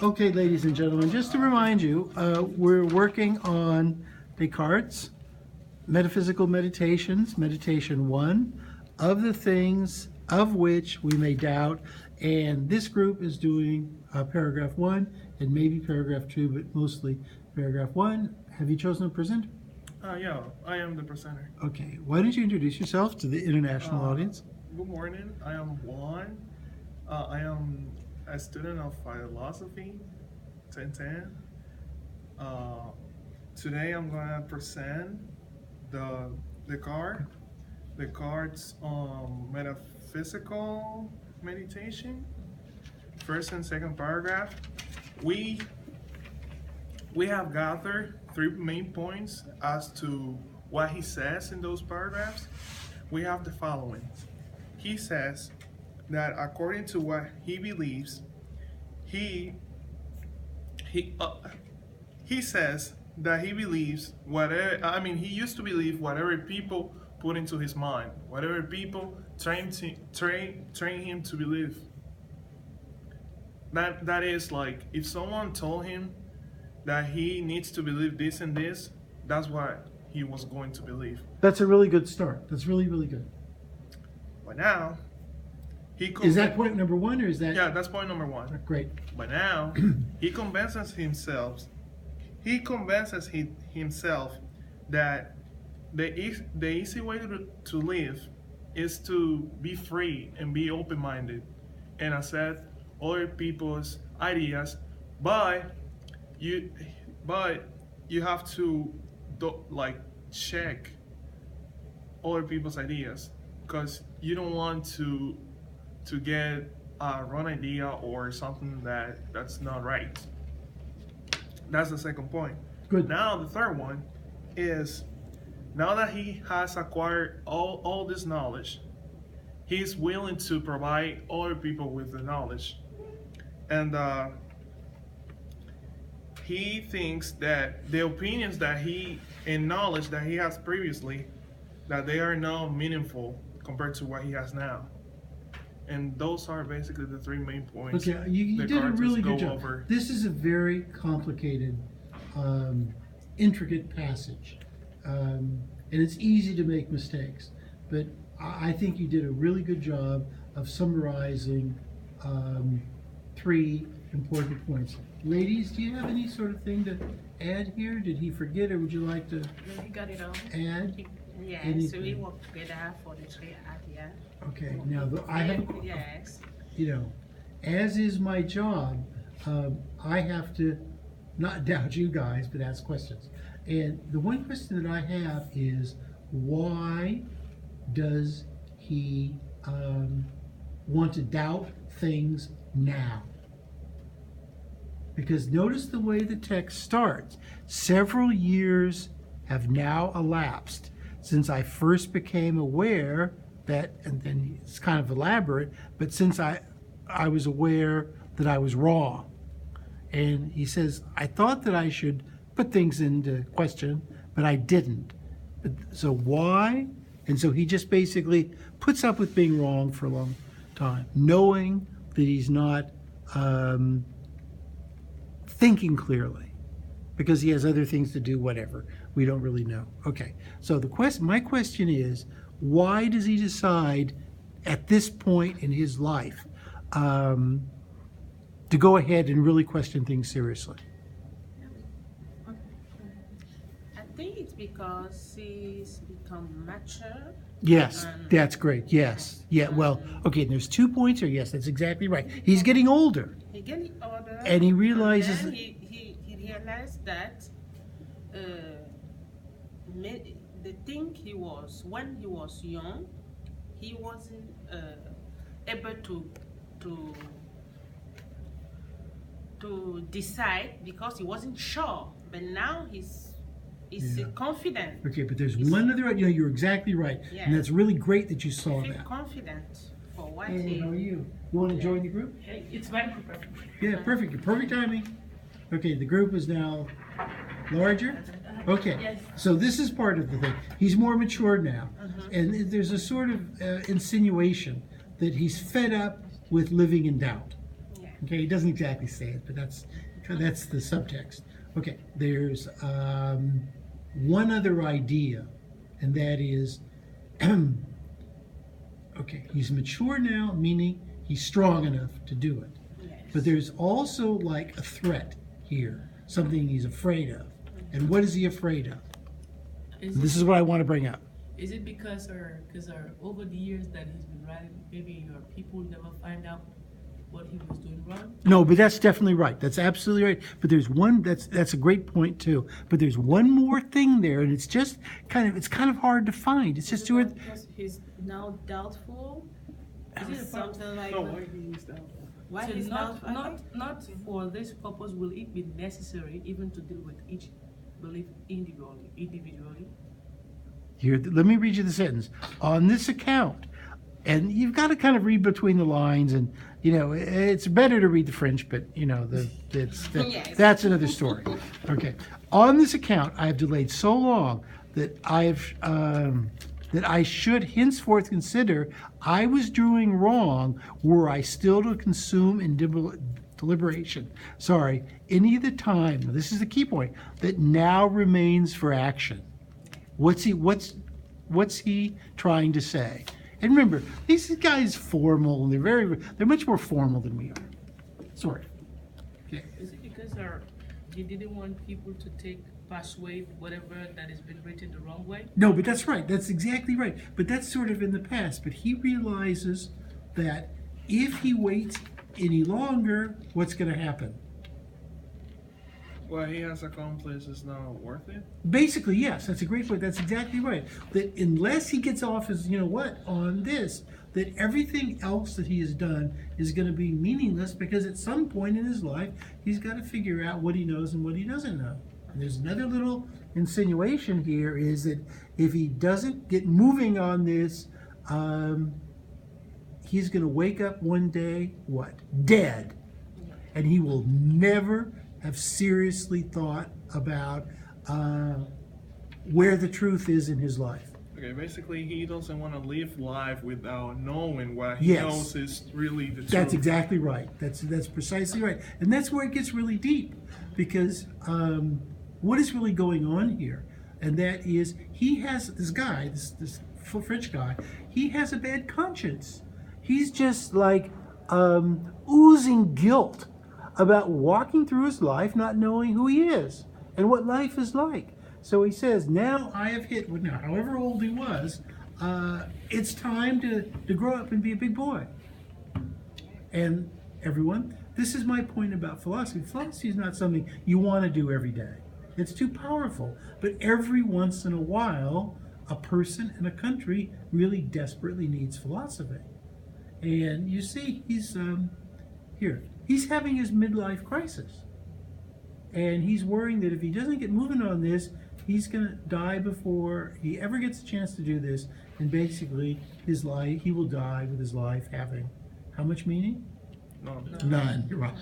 Okay, ladies and gentlemen, just to remind you, we're working on Descartes, Metaphysical Meditations, Meditation 1, of the things of which we may doubt, and this group is doing paragraph 1 and maybe paragraph 2, but mostly paragraph 1. Have you chosen a presenter? Yeah, I am the presenter. Okay, why don't you introduce yourself to the international audience? Good morning, I am Juan. I am a student of philosophy, 1010. Today I'm going to present the Descartes metaphysical meditation. First and second paragraph. We have gathered 3 main points as to what he says in those paragraphs. We have the following. He says that according to what he believes, he says that he believes whatever, he used to believe whatever people put into his mind, whatever people train him to believe. That is, like, if someone told him that he needs to believe this and this, that's what he was going to believe. That's a really good start. That's really, really good. But now, is that point number 1, or is that? Yeah, that's point number 1. Great. But now, he convinces himself that the easy way to live is to be free and be open-minded and accept other people's ideas, but you have to check other people's ideas, because you don't want to get a wrong idea or something that's not right. That's the second point. Good. Now the third one is, now that he has acquired all this knowledge, he's willing to provide other people with the knowledge. And he thinks that the opinions and knowledge that he has previously, that they are now meaningful compared to what he has now. And those are basically the 3 main points. Okay, you did a really good job. This is a very complicated, intricate passage. And it's easy to make mistakes. But I think you did a really good job of summarizing 3 important points. Ladies, do you have any sort of thing to add here? Did he forget, or would you like to he got it all. add? Yes, anything? so we work together for the 3 ideas. Okay, now I have, yes. As is my job, I have to not doubt you guys, but ask questions. And the one question that I have is, why does he want to doubt things now? Because notice the way the text starts. Several years have now elapsed since I first became aware that, and then it's kind of elaborate, but since I was aware that I was wrong. And he says, I thought that I should put things into question, but I didn't. So why? And so he just basically puts up with being wrong for a long time, knowing that he's not thinking clearly, because he has other things to do, whatever. We don't really know. Okay, so my question is, why does he decide at this point in his life to go ahead and really question things seriously? I think it's because he's become mature. Yes, that's great. Yes. Yeah, well, okay, and there's 2 points here. Yes, that's exactly right. He's getting older. He's getting older. And he realizes... And then he realized that the thing when he was young, he wasn't able to decide because he wasn't sure. But now he's confident. Okay, but there's one other, you're exactly right. Yes. And that's really great that you saw Feel that. confident for what Hey, he... how are you? You want to join the group? It's very perfect. Yeah, perfect. Perfect timing. Okay, the group is now larger. Okay, Yes. so this is part of the thing. He's more mature now. And there's a sort of insinuation that he's fed up with living in doubt. Yes. Okay, he doesn't exactly say it, but that's the subtext. Okay, there's one other idea, and that is, okay, he's mature now, meaning he's strong enough to do it. Yes. But there's also like a threat here, something he's afraid of. And what is he afraid of? This is what I want to bring up. Is it because over the years that he's been writing, maybe your people never find out what he was doing wrong? No, but that's definitely right. That's absolutely right. But there's one that's a great point too. But there's one more thing there, and it's just kind of hard to find. It's just too. Because he's now doubtful. Is it Something like No, that. why he is down? Why So he's not doubtful? for this purpose will it be necessary even to deal with each belief individually? Here, let me read you the sentence. On this account, and you've got to kind of read between the lines, and it's better to read the French, but Yes. that's another story. Okay. On this account, I have delayed so long that that I should henceforth consider I was doing wrong were I still to consume in deliberation. Sorry, any of the time. This is the key point that now remains for action. What's he trying to say? And remember, these guys formal, and they're much more formal than we are. Sorry. Okay. Is it because he didn't want people to persuade whatever that has been written the wrong way? No, but that's right. That's exactly right. But that's sort of in the past. But he realizes that if he waits any longer, what's going to happen? What he has accomplished is not worth it. Basically, yes, that's a great point. That's exactly right. That unless he gets off his, on this, that everything else that he has done is going to be meaningless because at some point in his life, he's got to figure out what he knows and what he doesn't know. And there's another little insinuation here is that if he doesn't get moving on this, he's going to wake up one day, what? Dead. And he will never have seriously thought about where the truth is in his life. Okay, basically he doesn't want to live life without knowing what he Yes. knows is really the truth. That's exactly right. That's precisely right. And that's where it gets really deep because what is really going on here? And that is he has this guy, this French guy, he has a bad conscience. He's just like oozing guilt about walking through his life not knowing who he is and what life is like. So he says, now I have hit, well, now, however old he was, it's time to grow up and be a big boy. And everyone, this is my point about philosophy. Philosophy is not something you want to do every day. It's too powerful. But every once in a while, a person and a country really desperately needs philosophy. And you see, he's here. He's having his midlife crisis. And he's worrying that if he doesn't get moving on this, he's going to die before he ever gets a chance to do this. And basically, his life, he will die with his life having how much meaning? No. None. You're right.